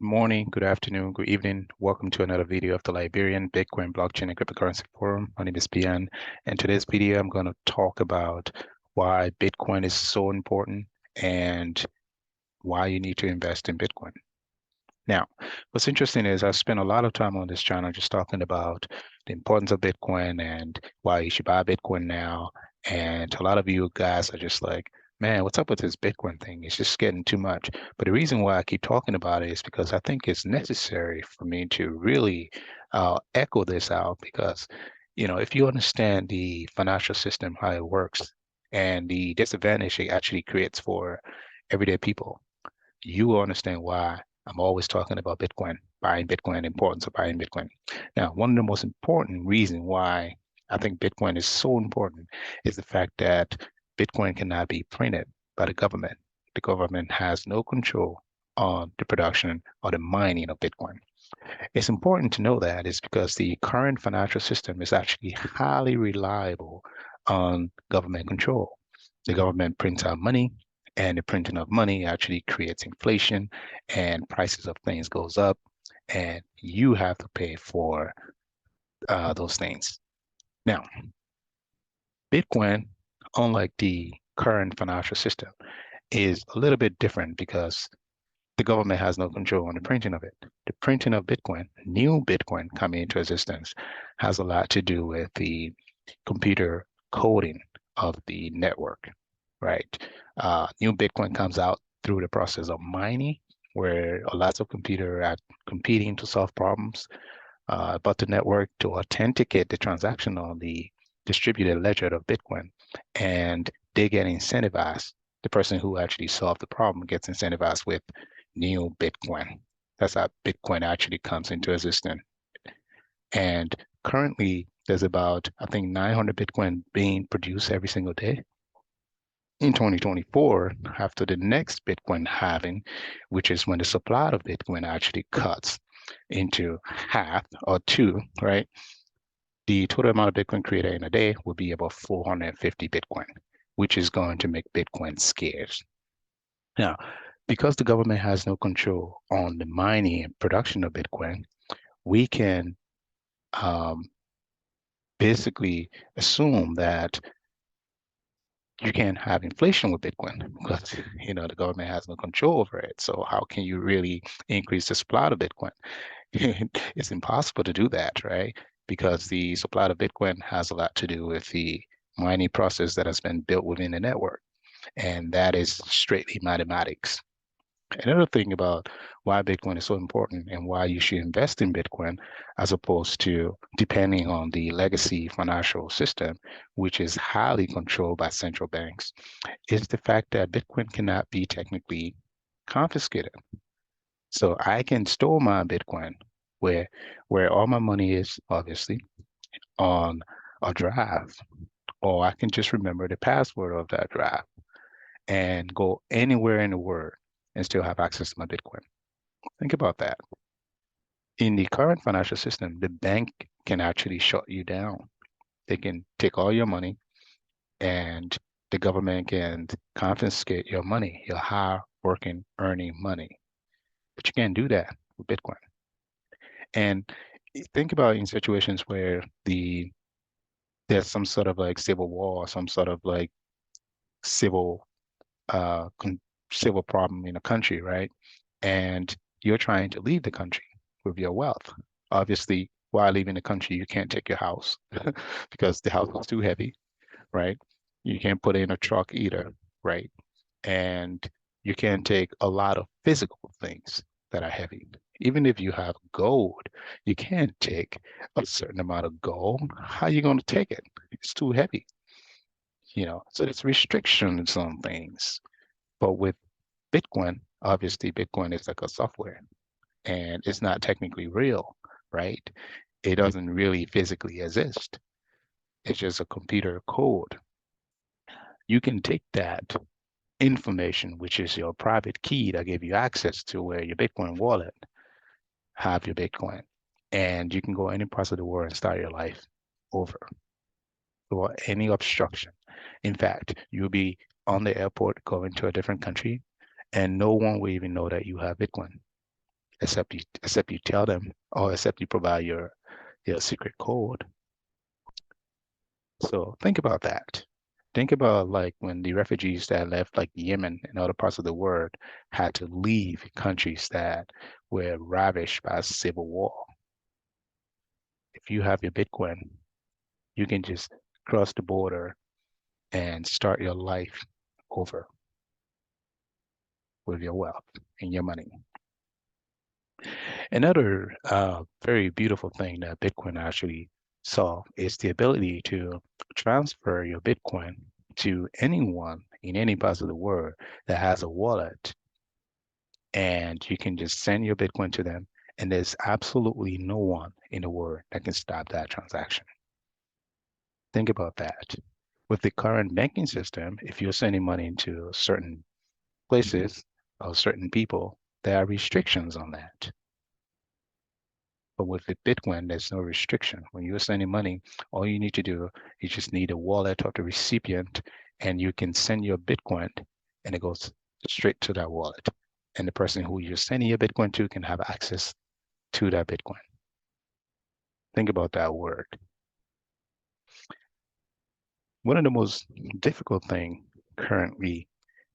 Morning, good afternoon, good evening. Welcome to another video of the Liberian Bitcoin Blockchain and Cryptocurrency Forum. My name is Bian, and today's video I'm going to talk about why Bitcoin is so important and why you need to invest in Bitcoin. Now, what's interesting is I spent a lot of time on this channel just talking about the importance of Bitcoin and why you should buy Bitcoin now. And a lot of you guys are just like, man, what's up with this Bitcoin thing? It's just getting too much. But the reason why I keep talking about it is because I think it's necessary for me to really echo this out because, if you understand the financial system, how it works, and the disadvantage it actually creates for everyday people, you will understand why I'm always talking about Bitcoin, the importance of buying Bitcoin. Now, one of the most important reasons why I think Bitcoin is so important is the fact that Bitcoin cannot be printed by the government. The government has no control on the production or the mining of Bitcoin. It's important to know that is because the current financial system is actually highly reliable on government control. The government prints out money, and the printing of money actually creates inflation, and prices of things goes up, and you have to pay for those things. Now, Bitcoin, unlike the current financial system, is a little bit different because the government has no control on the printing of it. The printing of Bitcoin, new Bitcoin coming into existence, has a lot to do with the computer coding of the network, right? New Bitcoin comes out through the process of mining, where lots of computers are competing to solve problems, but the network to authenticate the transaction on the distributed ledger of Bitcoin, and they get incentivized. The person who actually solved the problem gets incentivized with new Bitcoin. That's how Bitcoin actually comes into existence. And currently, there's about, I think, 900 Bitcoin being produced every single day. In 2024, after the next Bitcoin halving, which is when the supply of Bitcoin actually cuts into half or two, right? The total amount of Bitcoin created in a day will be about 450 Bitcoin, which is going to make Bitcoin scarce. Now, because the government has no control on the mining and production of Bitcoin, we can um, basically assume that you can't have inflation with Bitcoin because the government has no control over it. So how can you really increase the supply of Bitcoin? It's impossible to do that, right? Because the supply of Bitcoin has a lot to do with the mining process that has been built within the network, and that is straightly mathematics. Another thing about why Bitcoin is so important and why you should invest in Bitcoin as opposed to depending on the legacy financial system, which is highly controlled by central banks, is the fact that Bitcoin cannot be technically confiscated. So I can store my Bitcoin where where all my money is, obviously, on a drive, or I can just remember the password of that drive and go anywhere in the world and still have access to my Bitcoin. Think about that. In the current financial system, the bank can actually shut you down. They can take all your money and the government can confiscate your money, your hard working, earning money. But you can't do that with Bitcoin. And think about in situations where there's some sort of like civil war or some sort of like civil uh con civil problem in a country, right? And you're trying to leave the country with your wealth. Obviously, while leaving the country, you can't take your house because the house is too heavy, right? You can't put it in a truck either, right? And you can't take a lot of physical things that are heavy. Even if you have gold, you can't take a certain amount of gold. How are you going to take it? It's too heavy, So there's restrictions on things. But with Bitcoin, obviously, Bitcoin is like a software and it's not technically real, right? It doesn't really physically exist. It's just a computer code. You can take that information, which is your private key that gave you access to where your Bitcoin wallet, have your Bitcoin, and you can go any parts of the world and start your life over without any obstruction. In fact, you'll be on the airport going to a different country, and no one will even know that you have Bitcoin. except you tell them, or except you provide your secret code. So think about that. Think about like when the refugees that left like Yemen and other parts of the world had to leave countries that were ravished by civil war. If you have your Bitcoin, you can just cross the border and start your life over with your wealth and your money. Another very beautiful thing that Bitcoin actually saw is the ability to transfer your Bitcoin to anyone in any part of the world that has a wallet, and you can just send your Bitcoin to them, and there's absolutely no one in the world that can stop that transaction. Think about that. With the current banking system, if you're sending money into certain places or certain people, there are restrictions on that. But with the Bitcoin, there's no restriction. When you're sending money, all you need to do, you just need a wallet of the recipient, and you can send your Bitcoin, and it goes straight to that wallet. And the person who you're sending your Bitcoin to can have access to that Bitcoin. Think about that word. One of the most difficult things currently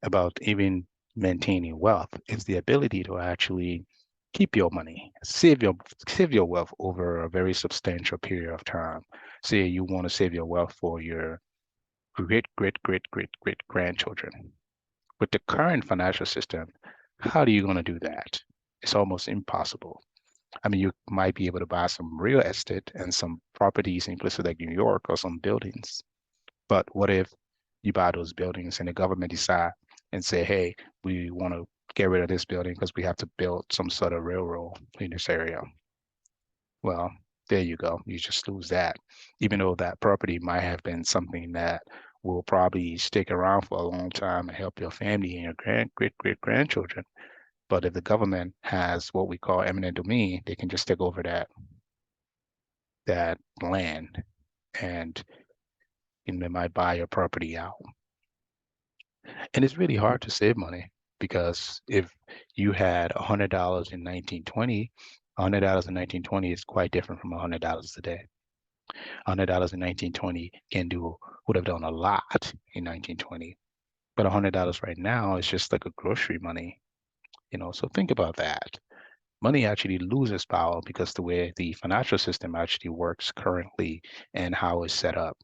about even maintaining wealth is the ability to actually keep your money, save your wealth over a very substantial period of time. Say you want to save your wealth for your great grandchildren. With the current financial system, how are you going to do that? It's almost impossible. I mean, you might be able to buy some real estate and some properties in places like New York or some buildings. But what if you buy those buildings and the government decide and say, hey, we want to get rid of this building because we have to build some sort of railroad in this area? Well, there you go. You just lose that. Even though that property might have been something that will probably stick around for a long time and help your family and your great grandchildren. But if the government has what we call eminent domain, they can just take over that land, and they might buy your property out. And it's really hard to save money because if you had $100 in 1920, $100 in 1920 is quite different from $100 today. $100 in 1920 would have done a lot in 1920, but $100 right now is just like a grocery money, So think about that. Money actually loses power because the way the financial system actually works currently and how it's set up.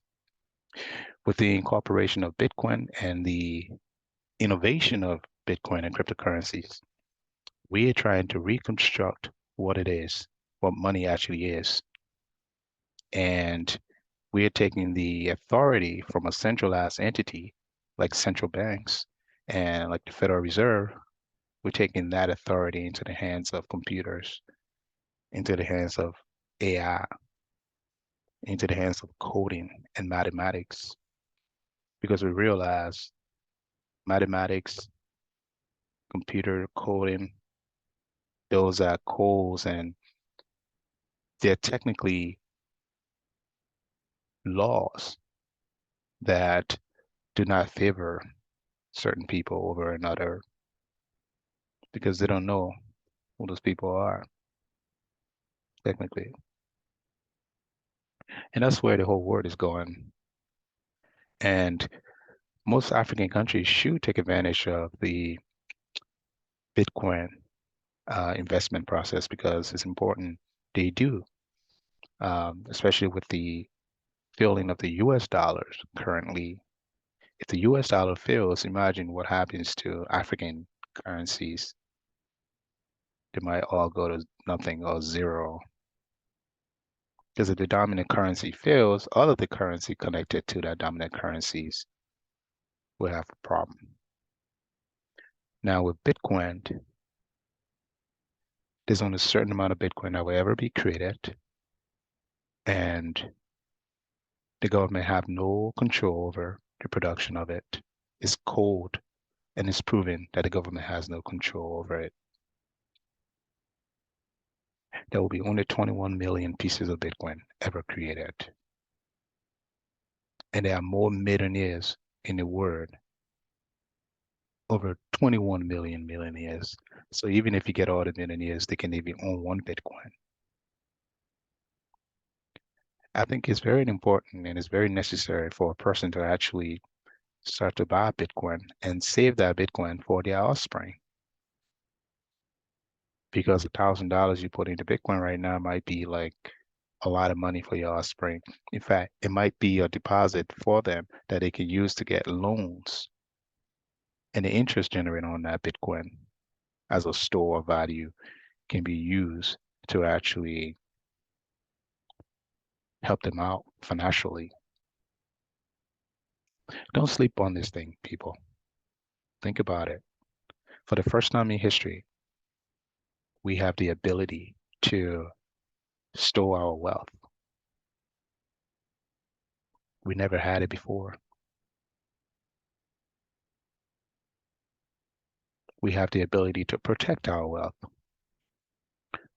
With the incorporation of Bitcoin and the innovation of Bitcoin and cryptocurrencies, we are trying to reconstruct what it is, what money actually is. And we are taking the authority from a centralized entity like central banks and like the Federal Reserve. We're taking that authority into the hands of computers, into the hands of AI, into the hands of coding and mathematics, because we realize mathematics, computer coding, those are codes, and they're technically laws that do not favor certain people over another because they don't know who those people are, technically. And that's where the whole world is going. And most African countries should take advantage of the Bitcoin investment process because it's important they do, especially with the failing of the US dollars currently. If the US dollar fails, imagine what happens to African currencies. They might all go to nothing or zero. Because if the dominant currency fails, all of the currency connected to that dominant currencies will have a problem. Now with Bitcoin, there's only a certain amount of Bitcoin that will ever be created, and the government have no control over the production of it. It's code, and it's proven that the government has no control over it. There will be only 21 million pieces of Bitcoin ever created. And there are more millionaires in the world over 21 million millionaires. So even if you get all the millionaires, they can even own one Bitcoin. I think it's very important and it's very necessary for a person to actually start to buy Bitcoin and save that Bitcoin for their offspring. Because $1,000 you put into Bitcoin right now might be like a lot of money for your offspring. In fact, it might be a deposit for them that they can use to get loans, and the interest generated on that Bitcoin as a store of value can be used to actually help them out financially. Don't sleep on this thing, people. Think about it. For the first time in history, we have the ability to store our wealth. We never had it before. We have the ability to protect our wealth.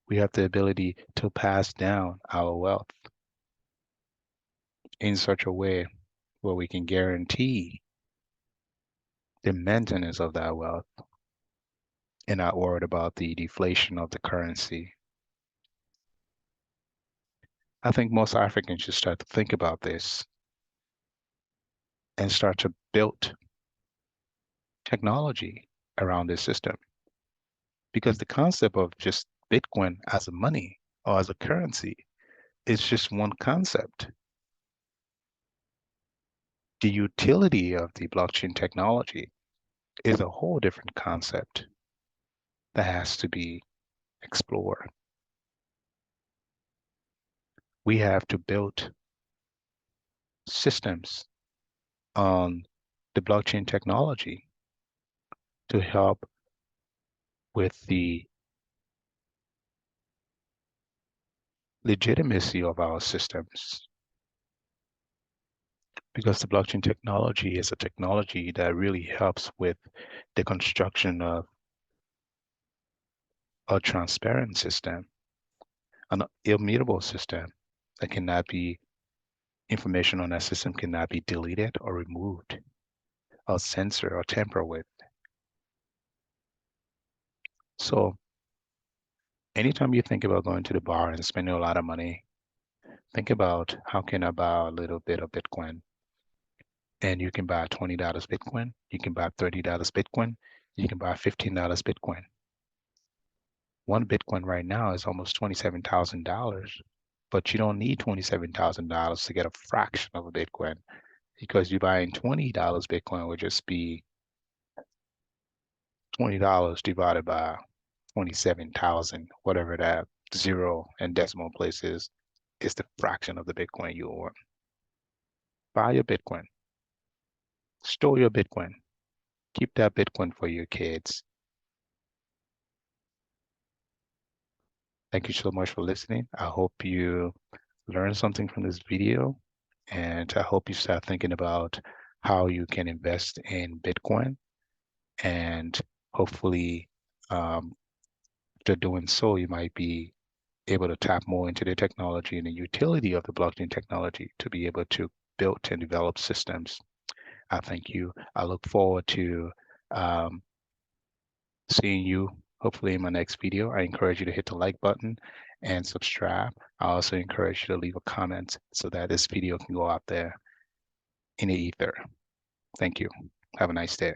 We have the ability to pass down our wealth in such a way where we can guarantee the maintenance of that wealth and not worried about the deflation of the currency. I think most Africans should start to think about this and start to build technology around this system because the concept of just Bitcoin as a money or as a currency is just one concept. The utility of the blockchain technology is a whole different concept that has to be explored. We have to build systems on the blockchain technology to help with the legitimacy of our systems because the blockchain technology is a technology that really helps with the construction of a transparent system, an immutable system that cannot be information on that system cannot be deleted or removed or censored or tampered with. So anytime you think about going to the bar and spending a lot of money, think about how can I buy a little bit of Bitcoin? And you can buy $20 Bitcoin, you can buy $30 Bitcoin, you can buy $15 Bitcoin. One Bitcoin right now is almost $27,000, but you don't need $27,000 to get a fraction of a Bitcoin because you buying $20 Bitcoin would just be $20 divided by 27,000, whatever that zero and decimal place is the fraction of the Bitcoin you own. Buy your Bitcoin, store your Bitcoin, keep that Bitcoin for your kids. Thank you so much for listening. I hope you learned something from this video, and I hope you start thinking about how you can invest in Bitcoin. And hopefully, after doing so, you might be able to tap more into the technology and the utility of the blockchain technology to be able to build and develop systems. I thank you. I look forward to um, seeing you hopefully in my next video. I encourage you to hit the like button and subscribe. I also encourage you to leave a comment so that this video can go out there in the ether. Thank you. Have a nice day.